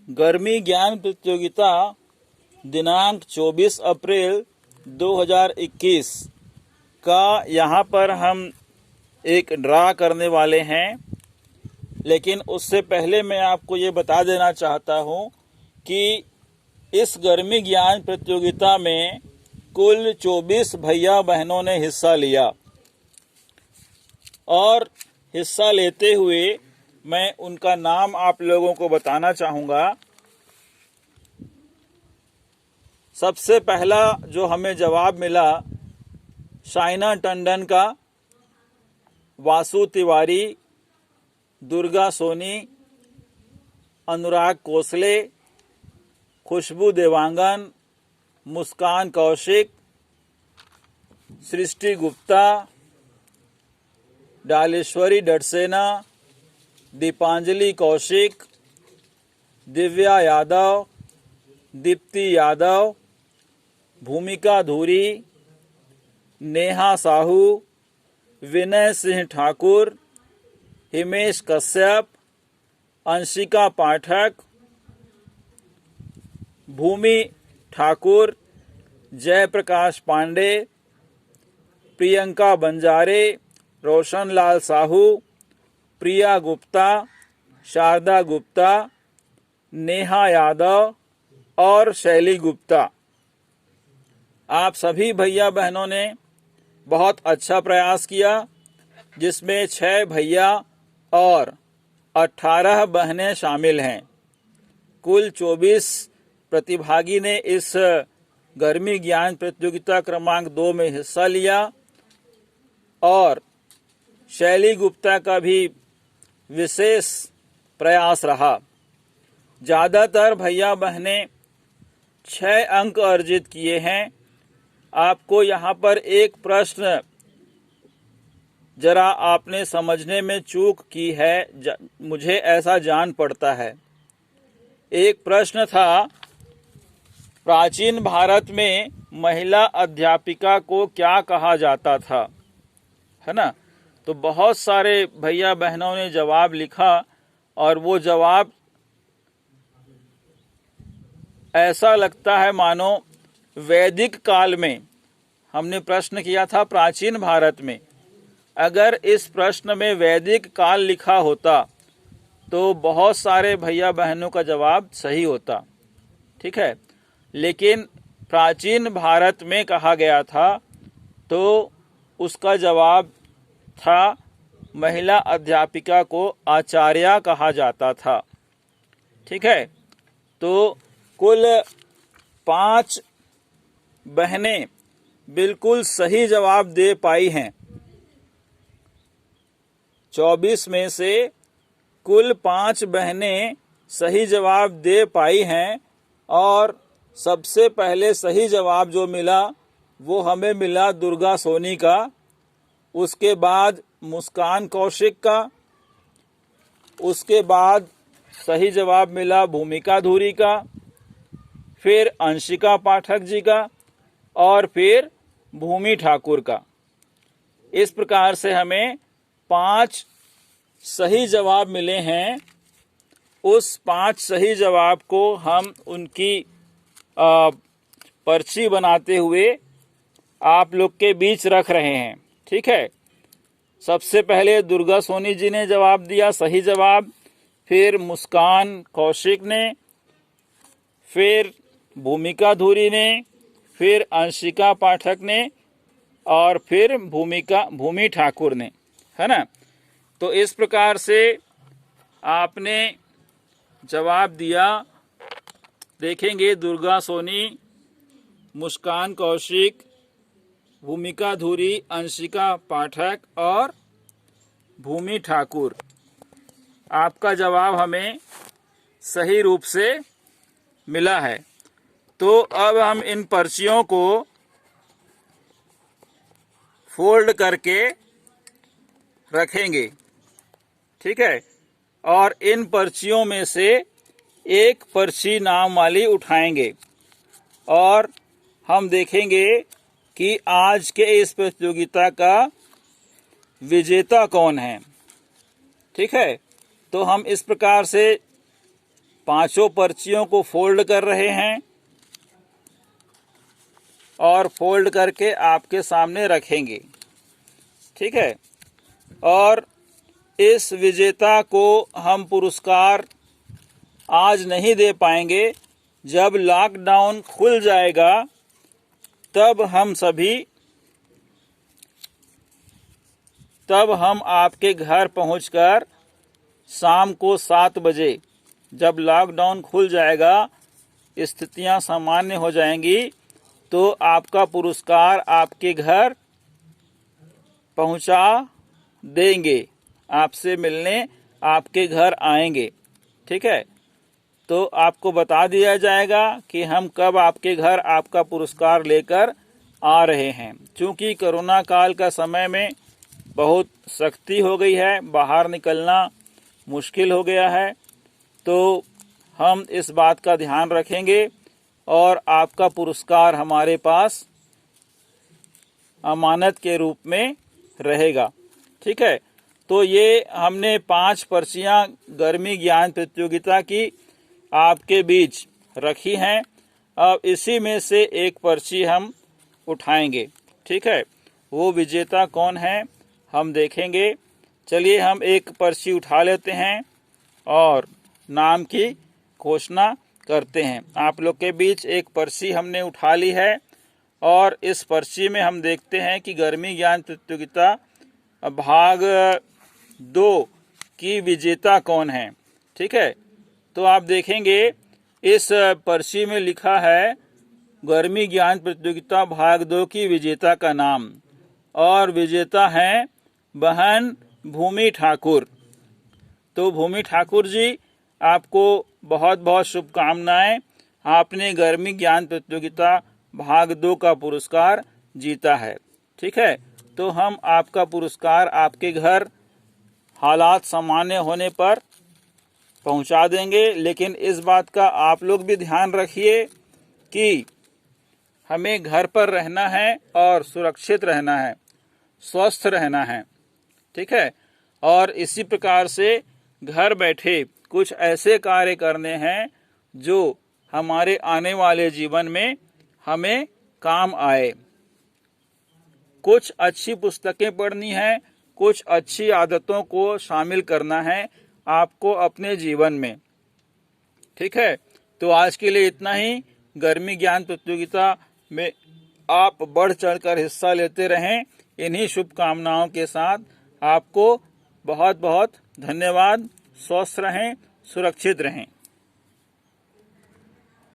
गर्मी ज्ञान प्रतियोगिता दिनांक 24 अप्रैल 2021 का यहाँ पर हम एक ड्रा करने वाले हैं। लेकिन उससे पहले मैं आपको ये बता देना चाहता हूँ कि इस गर्मी ज्ञान प्रतियोगिता में कुल 24 भैया बहनों ने हिस्सा लिया और हिस्सा लेते हुए मैं उनका नाम आप लोगों को बताना चाहूँगा। सबसे पहला जो हमें जवाब मिला शाइना टंडन का, वासु तिवारी, दुर्गा सोनी, अनुराग कोसले, खुशबू देवांगन, मुस्कान कौशिक, सृष्टि गुप्ता, डालेश्वरी डडसेना, दीपांजलि कौशिक, दिव्या यादव, दीप्ति यादव, भूमिका धूरी, नेहा साहू, विनय सिंह ठाकुर, हिमेश कश्यप, अंशिका पाठक, भूमि ठाकुर, जयप्रकाश पांडे, प्रियंका बंजारे, रोशनलाल साहू, प्रिया गुप्ता, शारदा गुप्ता, नेहा यादव और शैली गुप्ता। आप सभी भैया बहनों ने बहुत अच्छा प्रयास किया, जिसमें 6 भैया और 18 बहनें शामिल हैं। कुल 24 प्रतिभागी ने इस गर्मी ज्ञान प्रतियोगिता क्रमांक 2 में हिस्सा लिया और शैली गुप्ता का भी विशेष प्रयास रहा। ज़्यादातर भैया बहनें 6 अंक अर्जित किए हैं। आपको यहाँ पर एक प्रश्न जरा आपने समझने में चूक की है, मुझे ऐसा जान पड़ता है। एक प्रश्न था, प्राचीन भारत में महिला अध्यापिका को क्या कहा जाता था, है ना। तो बहुत सारे भैया बहनों ने जवाब लिखा और वो जवाब ऐसा लगता है मानो वैदिक काल में। हमने प्रश्न किया था प्राचीन भारत में, अगर इस प्रश्न में वैदिक काल लिखा होता तो बहुत सारे भैया बहनों का जवाब सही होता, ठीक है। लेकिन प्राचीन भारत में कहा गया था तो उसका जवाब था महिला अध्यापिका को आचार्य कहा जाता था, ठीक है। तो कुल 5 बहनें बिल्कुल सही जवाब दे पाई हैं। 24 में से कुल 5 बहनें सही जवाब दे पाई हैं और सबसे पहले सही जवाब जो मिला वो हमें मिला दुर्गा सोनी का, उसके बाद मुस्कान कौशिक का, उसके बाद सही जवाब मिला भूमिका धूरी का, फिर अंशिका पाठक जी का और फिर भूमि ठाकुर का। इस प्रकार से हमें 5 सही जवाब मिले हैं। उस 5 सही जवाब को हम उनकी पर्ची बनाते हुए आप लोग के बीच रख रहे हैं, ठीक है। सबसे पहले दुर्गा सोनी जी ने जवाब दिया सही जवाब, फिर मुस्कान कौशिक ने, फिर भूमिका धूरी ने, फिर अंशिका पाठक ने और फिर भूमि ठाकुर ने, है ना। तो इस प्रकार से आपने जवाब दिया। देखेंगे दुर्गा सोनी, मुस्कान कौशिक, भूमिका धूरी, अंशिका पाठक और भूमि ठाकुर। आपका जवाब हमें सही रूप से मिला है। तो अब हम इन पर्चियों को फोल्ड करके रखेंगे, ठीक है। और इन पर्चियों में से एक पर्ची नाम वाली उठाएंगे और हम देखेंगे कि आज के इस प्रतियोगिता का विजेता कौन है, ठीक है। तो हम इस प्रकार से पांचों पर्चियों को फोल्ड कर रहे हैं और फोल्ड करके आपके सामने रखेंगे। ठीक है, और इस विजेता को हम पुरस्कार आज नहीं दे पाएंगे। जब लॉकडाउन खुल जाएगा तब हम आपके घर पहुंचकर शाम को 7 बजे, जब लॉकडाउन खुल जाएगा, स्थितियां सामान्य हो जाएंगी, तो आपका पुरस्कार आपके घर पहुंचा देंगे। आपसे मिलने आपके घर आएंगे। ठीक है, तो आपको बता दिया जाएगा कि हम कब आपके घर आपका पुरस्कार लेकर आ रहे हैं। क्योंकि कोरोना काल का समय में बहुत सख्ती हो गई है, बाहर निकलना मुश्किल हो गया है, तो हम इस बात का ध्यान रखेंगे और आपका पुरस्कार हमारे पास अमानत के रूप में रहेगा। ठीक है, तो ये हमने 5 पर्चियां गर्मी ज्ञान प्रतियोगिता की आपके बीच रखी हैं। अब इसी में से एक पर्ची हम उठाएंगे। ठीक है, वो विजेता कौन है हम देखेंगे। चलिए हम एक पर्ची उठा लेते हैं और नाम की घोषणा करते हैं। आप लोग के बीच एक पर्ची हमने उठा ली है और इस पर्ची में हम देखते हैं कि गर्मी ज्ञान प्रतियोगिता भाग 2 की विजेता कौन है। ठीक है, तो आप देखेंगे इस पर्ची में लिखा है गर्मी ज्ञान प्रतियोगिता भाग 2 की विजेता का नाम, और विजेता हैं बहन भूमि ठाकुर। तो भूमि ठाकुर जी, आपको बहुत बहुत शुभकामनाएं। आपने गर्मी ज्ञान प्रतियोगिता भाग 2 का पुरस्कार जीता है। ठीक है, तो हम आपका पुरस्कार आपके घर हालात सामान्य होने पर पहुंचा देंगे। लेकिन इस बात का आप लोग भी ध्यान रखिए कि हमें घर पर रहना है और सुरक्षित रहना है, स्वस्थ रहना है। ठीक है, और इसी प्रकार से घर बैठे कुछ ऐसे कार्य करने हैं जो हमारे आने वाले जीवन में हमें काम आए। कुछ अच्छी पुस्तकें पढ़नी है, कुछ अच्छी आदतों को शामिल करना है आपको अपने जीवन में। ठीक है, तो आज के लिए इतना ही। गर्मी ज्ञान प्रतियोगिता में आप बढ़ चढ़कर हिस्सा लेते रहें। इन्हीं शुभकामनाओं के साथ आपको बहुत बहुत धन्यवाद। स्वस्थ रहें, सुरक्षित रहें।